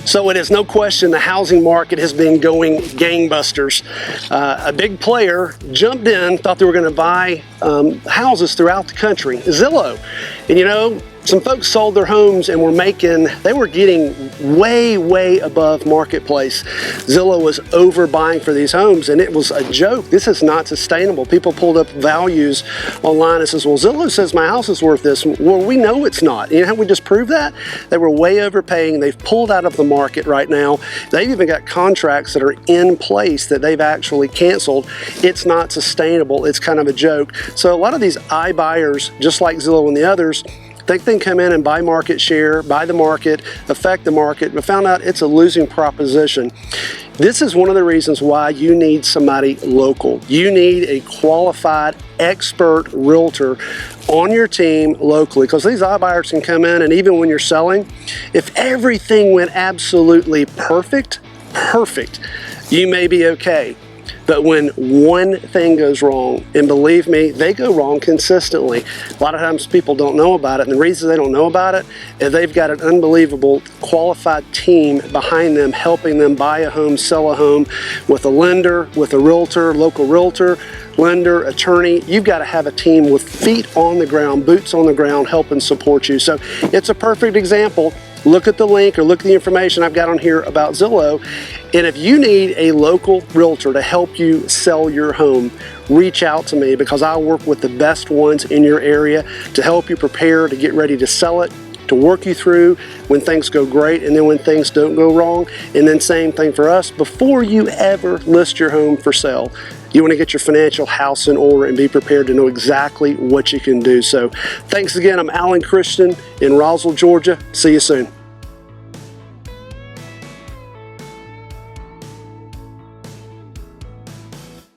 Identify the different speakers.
Speaker 1: So it is no question the housing market has been going gangbusters. A big player jumped in, thought they were going to buy houses throughout the country, Zillow. And you know, some folks sold their homes and they were getting way above marketplace. Zillow was overbuying for these homes, and it was a joke. This is not sustainable. People pulled up values online and says, well, Zillow says my house is worth this. Well, we know it's not. You know how we just proved that? They were way overpaying. They've pulled out of the market right now. They've even got contracts that are in place that they've actually canceled. It's not sustainable. It's kind of a joke. So a lot of these iBuyers, just like Zillow and the others, think they can come in and buy market share, buy the market, affect the market, but found out it's a losing proposition. This is one of the reasons why you need somebody local. You need a qualified, expert realtor on your team locally, because these iBuyers can come in, and even when you're selling, if everything went absolutely perfect, you may be okay. But when one thing goes wrong, and believe me, they go wrong consistently. A lot of times people don't know about it, and the reason they don't know about it is they've got an unbelievable qualified team behind them, helping them buy a home, sell a home, with a lender, with a realtor, local realtor, lender, attorney. You've got to have a team with feet on the ground, boots on the ground, helping support you. So it's a perfect example. Look at the link or look at the information I've got on here about Zillow. And if you need a local realtor to help you sell your home, reach out to me, because I'll work with the best ones in your area to help you prepare to get ready to sell it, to work you through when things go great and then when things don't go wrong. And then same thing for us, before you ever list your home for sale, you want to get your financial house in order and be prepared to know exactly what you can do. So thanks again. I'm Alan Christian in Roswell, Georgia. See you soon.